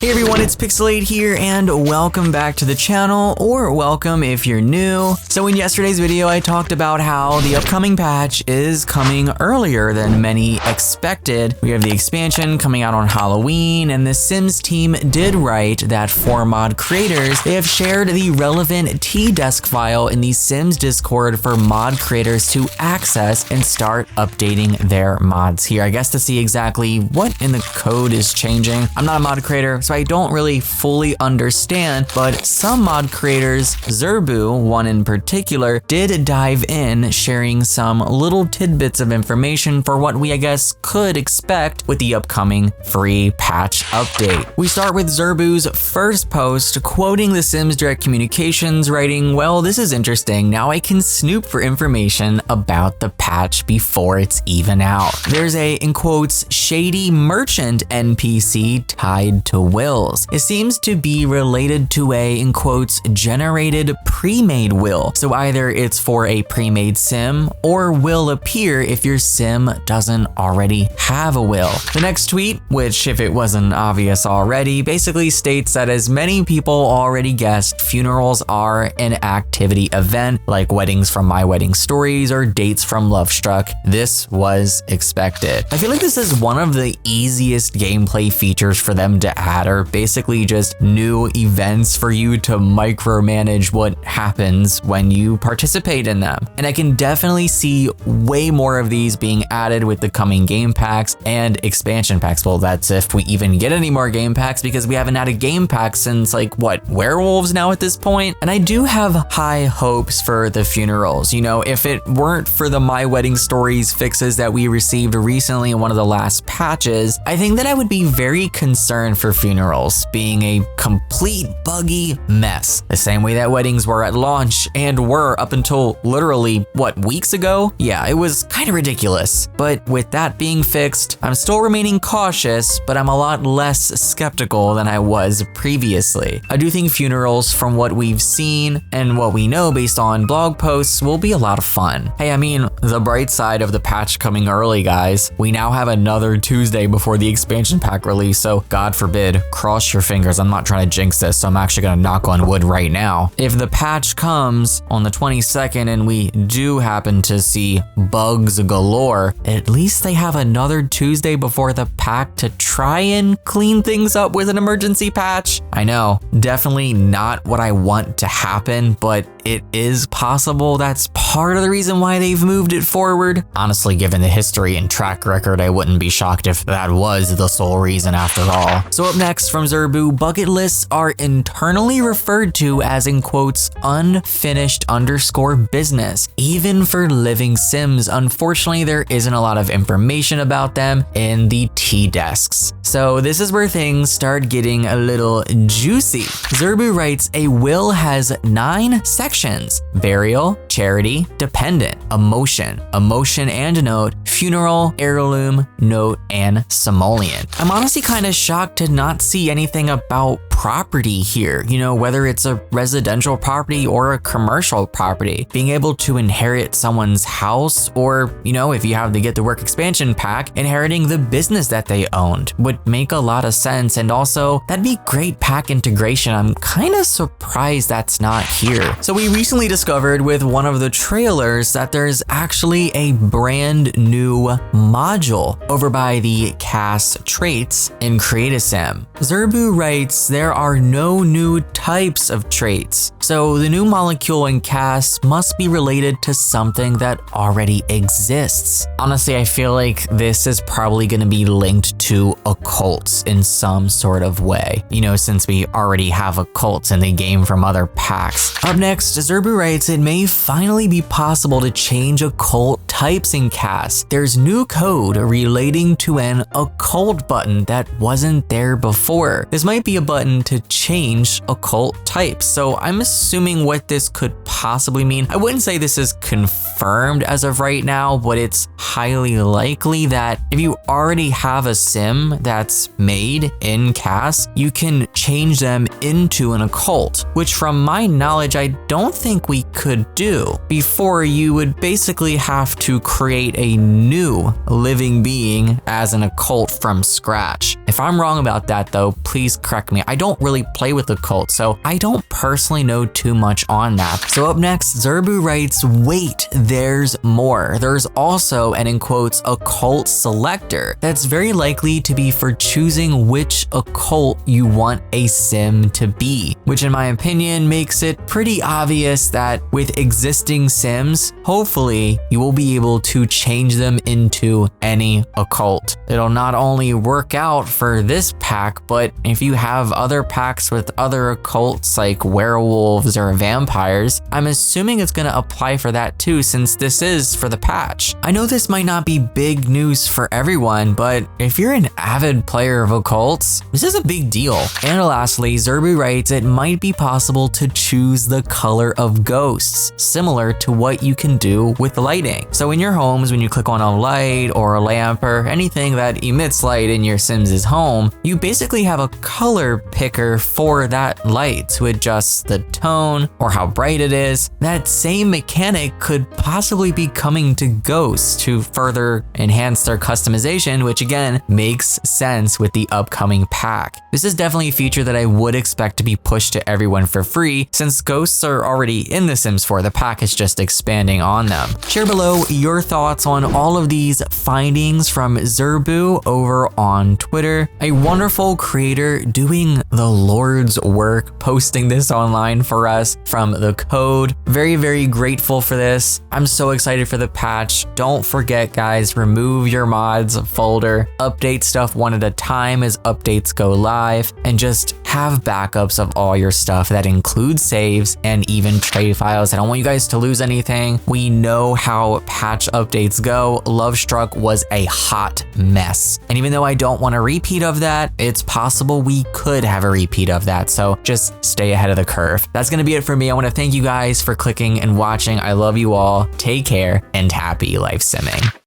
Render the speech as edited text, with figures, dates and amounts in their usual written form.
Hey everyone, it's Pixelade here and welcome back to the channel, or welcome if you're new. So in yesterday's video, I talked about how the upcoming patch is coming earlier than many expected. We have the expansion coming out on Halloween, and the Sims team did write that for mod creators, they have shared the relevant T-Desk file in the Sims Discord for mod creators to access and start updating their mods here. I guess to see exactly what in the code is changing. I'm not a mod creator, so I don't really fully understand, but some mod creators, Zerbu, one in particular, did dive in, sharing some little tidbits of information for what we, I guess, could expect with the upcoming free patch update. We start with Zerbu's first post, quoting the Sims Direct Communications, writing, "Well, this is interesting. Now I can snoop for information about the patch before it's even out. There's a, in quotes, shady merchant NPC tied to wills. It seems to be related to a, in quotes, generated pre-made will. So either it's for a pre-made sim or will appear if your sim doesn't already have a will." The next tweet, which if it wasn't obvious already, basically states that as many people already guessed, funerals are an activity event like weddings from My Wedding Stories or dates from Lovestruck. This was expected. I feel like this is one of the easiest gameplay features for them to add, or basically just new events for you to micromanage what happens when you participate in them. And I can definitely see way more of these being added with the coming game packs and expansion packs. Well, that's if we even get any more game packs, because we haven't had a game pack since like what, werewolves now at this point? And I do have high hopes for the funerals. You know, if it weren't for the My Wedding Stories fixes that we received recently in one of the last patches, I think that I would be very concerned for funerals being a complete buggy mess. The same way that weddings were at launch and were up until literally, what, weeks ago? Yeah, it was kind of ridiculous. But with that being fixed, I'm still remaining cautious, but I'm a lot less skeptical than I was previously. I do think funerals, from what we've seen and what we know based on blog posts, will be a lot of fun. Hey, I mean, the bright side of the patch coming early, guys, we now have another Tuesday before the expansion pack release, so God forbid, cross your fingers. I'm not trying to jinx this, so I'm actually gonna knock on wood right now. If the patch comes on the 22nd and we do happen to see bugs galore, at least they have another Tuesday before the pack to try and clean things up with an emergency patch. I know, definitely not what I want to happen, but it is possible. That's part of the reason why they've moved it forward. Honestly, given the history and track record, I wouldn't be shocked if that was the sole reason after all. So up next from Zerbu, bucket lists are internally referred to as, in quotes, unfinished _ business, even for living Sims. Unfortunately, there isn't a lot of information about them in the T-Desks. So this is where things start getting a little juicy. Zerbu writes, a will has 9 sections: burial, charity, dependent, emotion and note, funeral, heirloom, note, and simoleon. I'm honestly kind of shocked to not see anything about property here, you know, whether it's a residential property or a commercial property. Being able to inherit someone's house, or, you know, if you have the Get to Work expansion pack, inheriting the business that they owned would make a lot of sense, and also that'd be great pack integration. I'm kind of surprised that's not here. So we recently discovered with one of the trailers that there's actually a brand new module over by the cast traits in Create-a-Sim. Zerbu writes, there are no new types of traits, so the new molecule in cast must be related to something that already exists. Honestly, I feel like this is probably going to be linked to occults in some sort of way, you know, since we already have occults in the game from other packs. Up next, Zerbu writes, it may finally be possible to change occult types in cast. There's new code relating to an occult button that wasn't there before. This might be a button to change occult types, so I'm assuming what this could possibly mean. I wouldn't say this is confirmed as of right now, but it's highly likely that if you already have a sim that's made in cast, you can change them into an occult, which from my knowledge, I don't think we could do. Before, you would basically have to create a new living being as an occult from scratch. If I'm wrong about that though, please correct me. I don't really play with Occult, so I don't personally know too much on that. So up next, Zerbu writes, wait, there's more. There's also an in quotes Occult Selector that's very likely to be for choosing which occult you want a sim to be, which in my opinion makes it pretty obvious that with existing sims, hopefully you will be able to change them into any occult. It'll not only work out for this pack, but if you have other packs with other occults like werewolves or vampires, I'm assuming it's gonna apply for that too, since this is for the patch. I know this might not be big news for everyone, but if you're an avid player of occults, this is a big deal. And lastly, Zerbu writes, it might be possible to choose the color of ghosts, similar to what you can do with lighting. So in your homes, when you click on a light or a lamp or anything that emits light in your Sims' home, you basically have a color picker for that light to adjust the tone or how bright it is. That same mechanic could possibly be coming to ghosts to further enhance their customization, which again makes sense with the upcoming pack. This is definitely a feature that I would expect to be pushed to everyone for free, since ghosts are already in The Sims 4, the pack is just expanding on them. Share below your thoughts on all of these findings from Zerbu over on Twitter. A wonderful creator doing the Lord's work, posting this online for us from the code. Very, very grateful for this. I'm so excited for the patch. Don't forget guys, remove your mods folder, update stuff one at a time as updates go live, and just have backups of all your stuff. That includes saves and even trade files. I don't want you guys to lose anything. We know how patch updates go. Lovestruck was a hot mess. And even though I don't want a repeat of that, it's possible we could have a repeat of that. So just stay ahead of the curve. That's gonna be it for me. I wanna thank you guys for clicking and watching. I love you all. Take care and happy life simming.